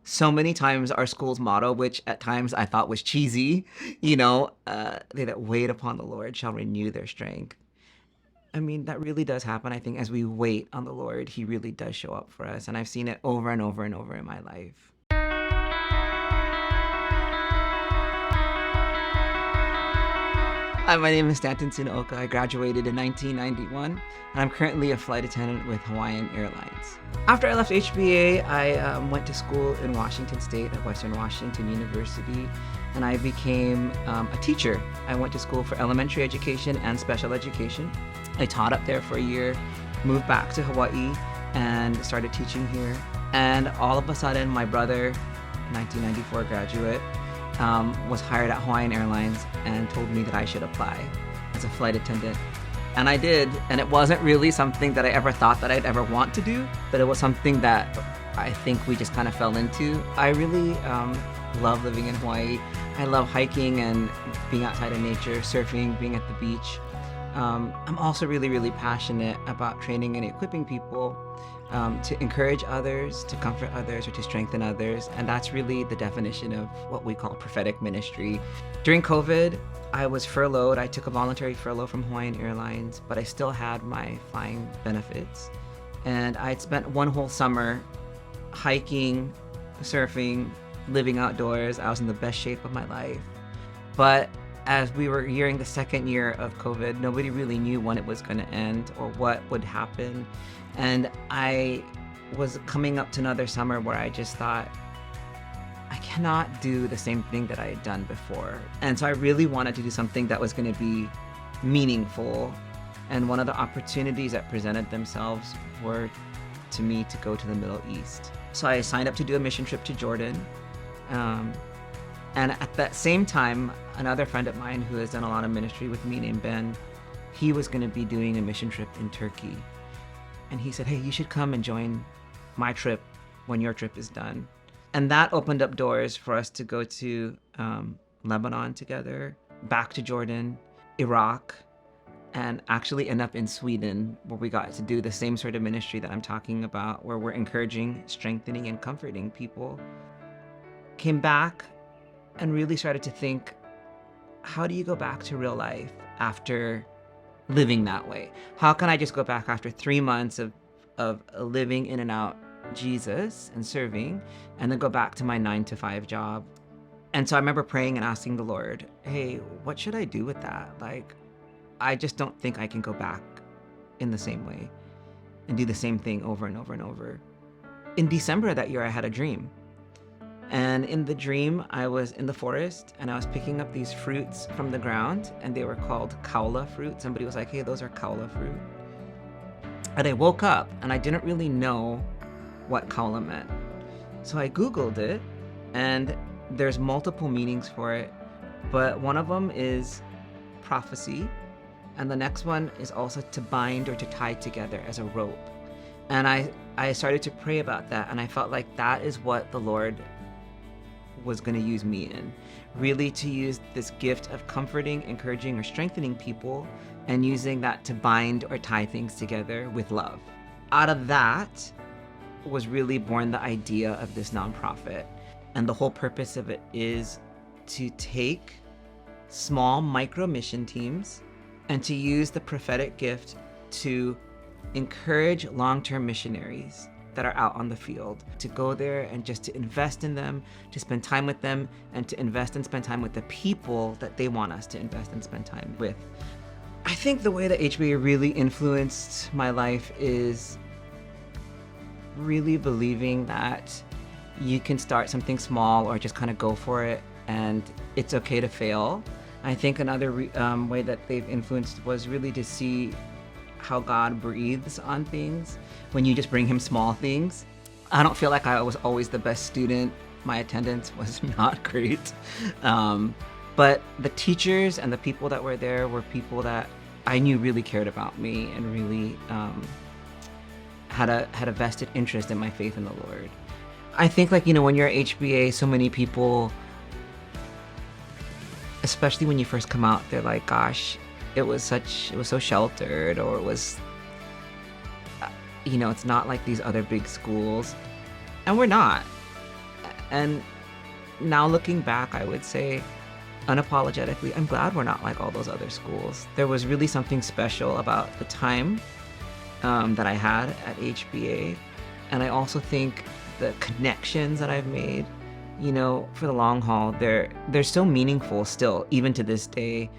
So many times our school's motto, which at times I thought was cheesy, they that wait upon the Lord shall renew their strength. I mean, that really does happen. I think as we wait on the Lord, He really does show up for us. And I've seen it over and over and over in my life. Hi, my name is Stanton Sunaoka. I graduated in 1991, and I'm currently a flight attendant with Hawaiian Airlines. After I left HBA, I went to school in Washington State at Western Washington University, and I became a teacher. I went to school for elementary education and special education. I taught up there for a year, moved back to Hawaii, and started teaching here. And all of a sudden, my brother, 1994 graduate, was hired at Hawaiian Airlines and told me that I should apply as a flight attendant. And I did, and it wasn't really something that I ever thought that I'd ever want to do, but it was something that I think we just kind of fell into. I really love living in Hawaii. I love hiking and being outside in nature, surfing, being at the beach. I'm also really, really passionate about training and equipping people to encourage others, to comfort others, or to strengthen others. And that's really the definition of what we call prophetic ministry. During COVID, I was furloughed. I took a voluntary furlough from Hawaiian Airlines, but I still had my flying benefits. And I had spent one whole summer hiking, surfing, living outdoors. I was in the best shape of my life. But as we were nearing the second year of COVID, nobody really knew when it was going to end or what would happen. And I was coming up to another summer where I just thought, I cannot do the same thing that I had done before. And so I really wanted to do something that was going to be meaningful. And one of the opportunities that presented themselves were to me to go to the Middle East. So I signed up to do a mission trip to Jordan. And at that same time, another friend of mine who has done a lot of ministry with me named Ben, he was going to be doing a mission trip in Turkey. And he said, hey, you should come and join my trip when your trip is done. And that opened up doors for us to go to Lebanon together, back to Jordan, Iraq, and actually end up in Sweden, where we got to do the same sort of ministry that I'm talking about, where we're encouraging, strengthening, and comforting people. Came back and really started to think, how do you go back to real life after living that way? How can I just go back after 3 months of living in and out Jesus and serving, and then go back to my 9-to-5 job? And so I remember praying and asking the Lord, hey, what should I do with that? Like, I just don't think I can go back in the same way and do the same thing over and over and over. In December of that year, I had a dream. And in the dream, I was in the forest and I was picking up these fruits from the ground, and they were called kaula fruit. Somebody was like, hey, those are kaula fruit. And I woke up and I didn't really know what kaula meant. So I Googled it, and there's multiple meanings for it, but one of them is prophecy, and the next one is also to bind or to tie together as a rope. And I started to pray about that, and I felt like that is what the Lord was going to use me in, really to use this gift of comforting, encouraging, or strengthening people, and using that to bind or tie things together with love. Out of that was really born the idea of this nonprofit. And the whole purpose of it is to take small micro mission teams and to use the prophetic gift to encourage long-term missionaries that are out on the field, to go there and just to invest in them, to spend time with them, and to invest and spend time with the people that they want us to invest and spend time with. I think the way that HBA really influenced my life is really believing that you can start something small or just kind of go for it, and it's okay to fail. I think another way that they've influenced was really to see how God breathes on things when you just bring him small things. I don't feel like I was always the best student. My attendance was not great. But the teachers and the people that were there were people that I knew really cared about me and really had a vested interest in my faith in the Lord. I think, like, when you're at HBA, so many people, especially when you first come out, they're like, gosh, it was so sheltered, or it was, it's not like these other big schools. And we're not. And now looking back, I would say unapologetically, I'm glad we're not like all those other schools. There was really something special about the time that I had at HBA. And I also think the connections that I've made, for the long haul, they're so meaningful still, even to this day.